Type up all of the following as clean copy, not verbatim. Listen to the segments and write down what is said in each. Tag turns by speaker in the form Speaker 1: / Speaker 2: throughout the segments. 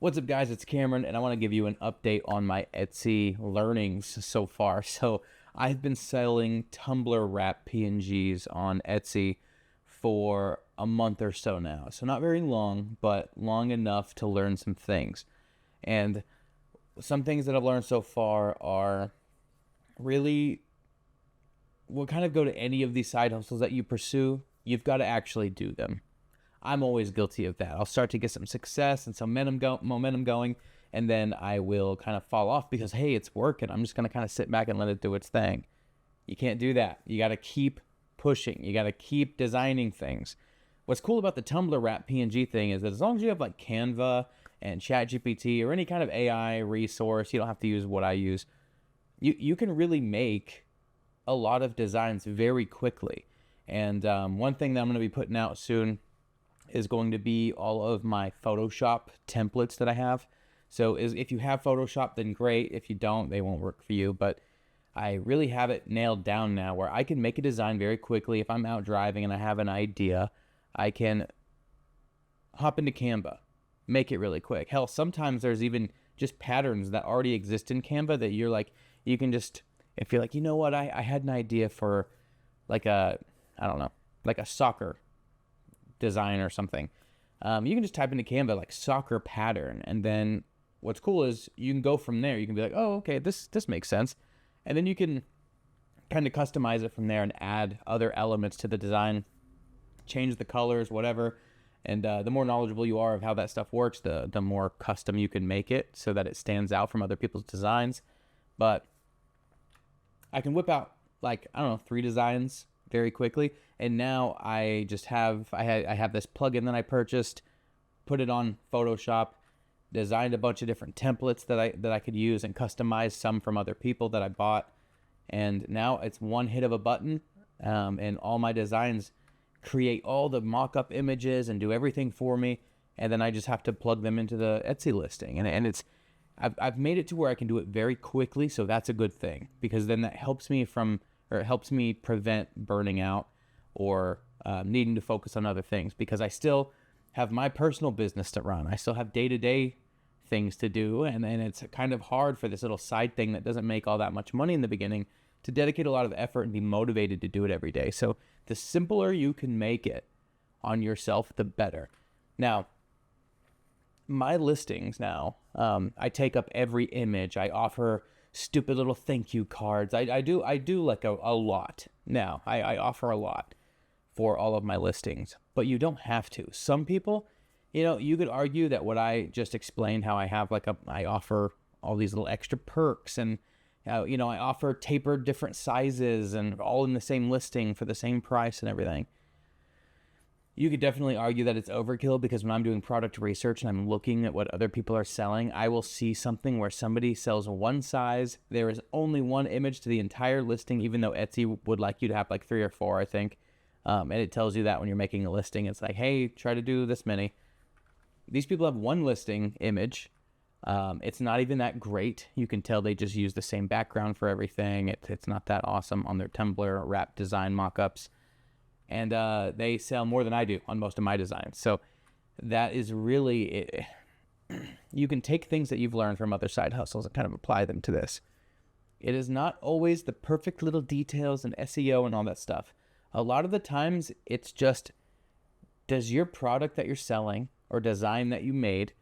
Speaker 1: What's up, guys? It's Cameron, and I want to give you an update on my Etsy learnings so far. So I've been selling Tumbler wrap PNGs on Etsy for a month or so now. So not very long, but long enough to learn some things. And some things that I've learned so far are really will kind of go to any of these side hustles that you pursue. You've got to actually do them. I'm always guilty of that. I'll start to get some success and some momentum going, and then I will kind of fall off because, hey, it's working. I'm just going to kind of sit back and let it do its thing. You can't do that. You got to keep pushing. You got to keep designing things. What's cool about the Tumbler wrap PNG thing is that as long as you have like Canva and ChatGPT or any kind of AI resource, you don't have to use what I use. You can really make a lot of designs very quickly. And one thing that I'm going to be putting out soon is going to be all of my Photoshop templates that I have. So if you have Photoshop, then great. If you don't, they won't work for you. But I really have it nailed down now where I can make a design very quickly. If I'm out driving and I have an idea, I can hop into Canva, make it really quick. Hell, sometimes there's even just patterns that already exist in Canva that you're like, you can just, if you're like, you know what, I had an idea for like a, I don't know, like a soccer design or something. You can just type into Canva like soccer pattern, and then what's cool is you can go from there. You can be like, oh, okay, this makes sense, and then you can kind of customize it from there and add other elements to the design, change the colors, whatever. And the more knowledgeable you are of how that stuff works, the more custom you can make it so that it stands out from other people's designs. But I can whip out like, I don't know, 3 designs very quickly. And now I just have, I have this plugin that I purchased, put it on Photoshop, designed a bunch of different templates that I could use and customize some from other people that I bought. And now it's one hit of a button, and all my designs create all the mock-up images and do everything for me. And then I just have to plug them into the Etsy listing. And it's, I've made it to where I can do it very quickly. So that's a good thing, because then that helps me it helps me prevent burning out or needing to focus on other things, because I still have my personal business to run. I still have day-to-day things to do, and it's kind of hard for this little side thing that doesn't make all that much money in the beginning to dedicate a lot of effort and be motivated to do it every day. So the simpler you can make it on yourself, the better. Now, my listings now, I take up every image. I offer stupid little thank you cards. I do like a lot now. I offer a lot for all of my listings, but you don't have to. Some people, you could argue that what I just explained, how I have I offer all these little extra perks, and I offer tapered different sizes and all in the same listing for the same price and everything. You could definitely argue that it's overkill, because when I'm doing product research and I'm looking at what other people are selling, I will see something where somebody sells one size. There is only one image to the entire listing, even though Etsy would like you to have like 3 or 4, I think. And it tells you that when you're making a listing. It's like, hey, try to do this many. These people have one listing image. It's not even that great. You can tell they just use the same background for everything. It's not that awesome on their Tumbler wrap design mockups. And they sell more than I do on most of my designs. So that is really it. You can take things that you've learned from other side hustles and kind of apply them to this. It is not always the perfect little details and SEO and all that stuff. A lot of the times it's just, does your product that you're selling or design that you made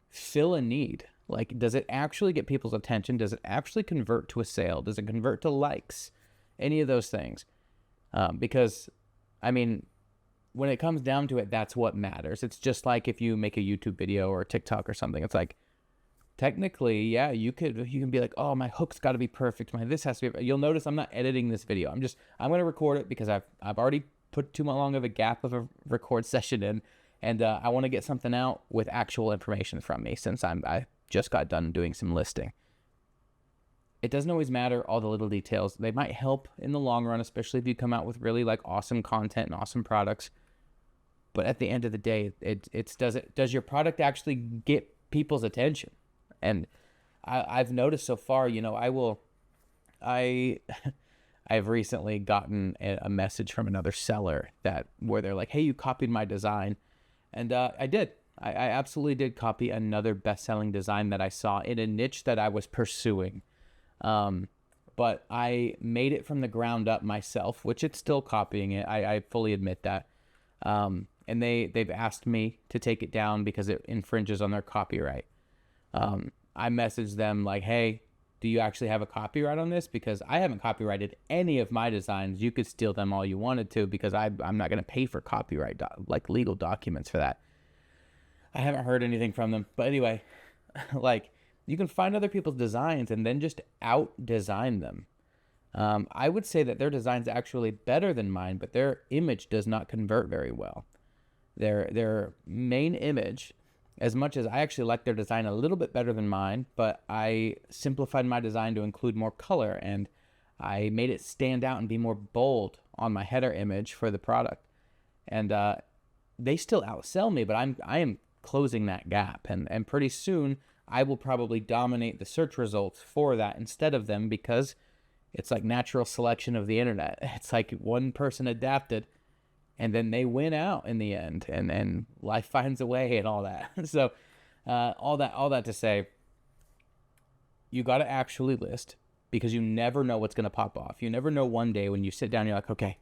Speaker 1: fill a need? Like, does it actually get people's attention? Does it actually convert to a sale? Does it convert to likes? Any of those things. Because, I mean, when it comes down to it, that's what matters. It's just like if you make a YouTube video or a TikTok or something. It's like, technically, yeah, you can be like, oh, my hook's got to be perfect. This has to be. You'll notice I'm not editing this video. I'm going to record it because I've already put too long of a gap of a record session in, and I want to get something out with actual information from me, since I just got done doing some listing. It doesn't always matter, all the little details. They might help in the long run, especially if you come out with really like awesome content and awesome products. But at the end of the day, does your product actually get people's attention? And I've noticed so far, I've recently gotten a message from another seller where they're like, hey, you copied my design. And I did. I absolutely did copy another best-selling design that I saw in a niche that I was pursuing. But I made it from the ground up myself, which it's still copying it. I fully admit that. And they've asked me to take it down because it infringes on their copyright. I messaged them like, hey, do you actually have a copyright on this? Because I haven't copyrighted any of my designs. You could steal them all you wanted to, because I'm not going to pay for copyright, like legal documents for that. I haven't heard anything from them. But anyway, like, you can find other people's designs and then just out-design them. I would say that their design's actually better than mine, but their image does not convert very well. Their main image, as much as I actually like their design a little bit better than mine, but I simplified my design to include more color, and I made it stand out and be more bold on my header image for the product. And they still outsell me, but I am closing that gap, and pretty soon I will probably dominate the search results for that instead of them, because it's like natural selection of the internet. It's like one person adapted and then they win out in the end, and life finds a way and all that. So all that to say, you got to actually list, because you never know what's going to pop off. You never know one day when you sit down, you're like, okay,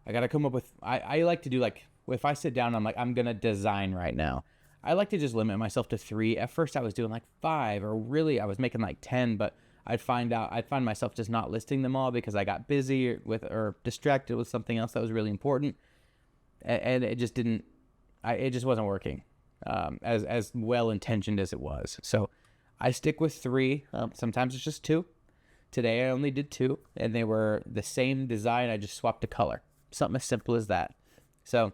Speaker 1: I got to come up with, I like to do, like, if I sit down, I'm like, I'm going to design right now. I like to just limit myself to 3. At first I was doing like 5, or really I was making like 10, but I'd find myself just not listing them all because I got busy or distracted with something else that was really important. And it just it just wasn't working as well intentioned as it was. So I stick with 3. Sometimes it's just 2. Today I only did 2, and they were the same design. I just swapped a color. Something as simple as that. So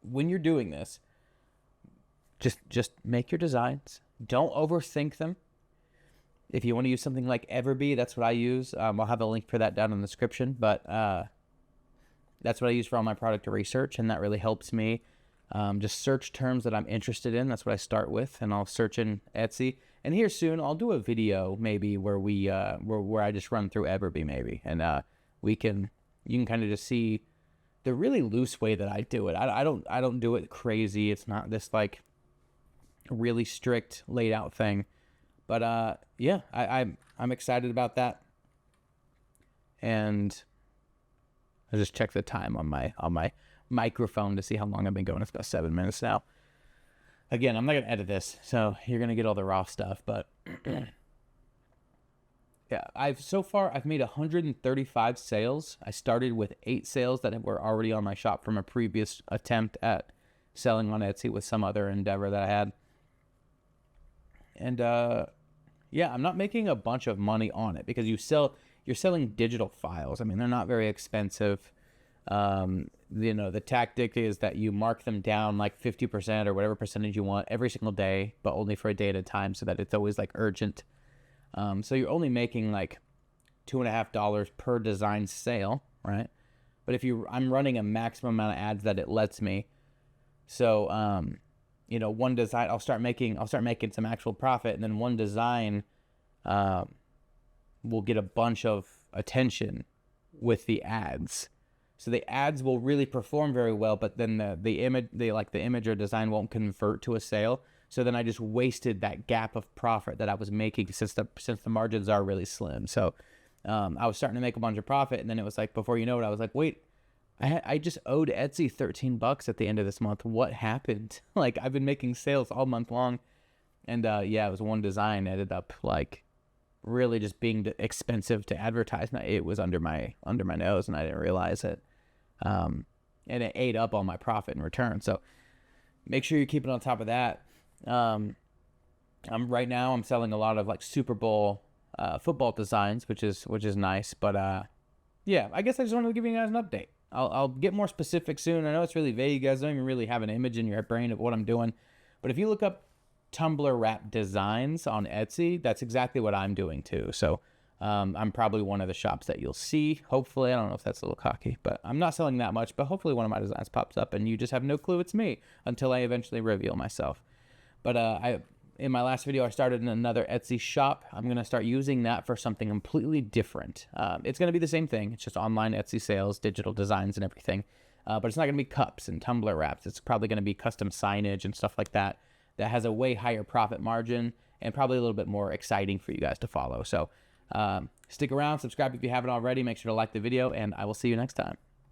Speaker 1: when you're doing this, just make your designs. Don't overthink them. If you want to use something like Everbee, that's what I use. I'll have a link for that down in the description, but that's what I use for all my product research, and that really helps me. Just search terms that I'm interested in. That's what I start with, and I'll search in Etsy. And here soon, I'll do a video maybe where where I just run through Everbee maybe, and you can kind of just see the really loose way that I do it. I don't do it crazy. It's not this like really strict laid out thing. But yeah, I'm excited about that. And I just checked the time on my microphone to see how long I've been going. It's about 7 minutes now. Again, I'm not gonna edit this, so you're gonna get all the raw stuff. But yeah, I've made 135 sales. I started with 8 sales that were already on my shop from a previous attempt at selling on Etsy with some other endeavor that I had. And yeah, I'm not making a bunch of money on it, because you're selling digital files. I mean, they're not very expensive. The tactic is that you mark them down like 50% or whatever percentage you want every single day, but only for a day at a time, so that it's always like urgent. So you're only making like $2.50 per design sale, right? But I'm running a maximum amount of ads that it lets me. So, one design, I'll start making some actual profit, and then one design will get a bunch of attention with the ads. So the ads will really perform very well, but then the image or design won't convert to a sale. So then I just wasted that gap of profit that I was making, since the margins are really slim. So I was starting to make a bunch of profit, and then it was like, before you know it, I was like, wait, I just owed Etsy $13 at the end of this month. What happened? Like, I've been making sales all month long, and yeah, it was one design ended up like really just being expensive to advertise. It was under my nose, and I didn't realize it. And it ate up all my profit in return. So make sure you're keeping on top of that. I'm selling a lot of like Super Bowl football designs, which is nice. But yeah, I guess I just wanted to give you guys an update. I'll get more specific soon. I know it's really vague. You guys don't even really have an image in your brain of what I'm doing. But if you look up Tumbler wrap designs on Etsy, that's exactly what I'm doing too. So I'm probably one of the shops that you'll see. Hopefully, I don't know if that's a little cocky, but I'm not selling that much. But hopefully one of my designs pops up and you just have no clue it's me until I eventually reveal myself. But in my last video, I started in another Etsy shop. I'm going to start using that for something completely different. It's going to be the same thing. It's just online Etsy sales, digital designs, and everything. but it's not going to be cups and tumbler wraps. It's probably going to be custom signage and stuff like that that has a way higher profit margin and probably a little bit more exciting for you guys to follow. So stick around, subscribe if you haven't already. Make sure to like the video, and I will see you next time.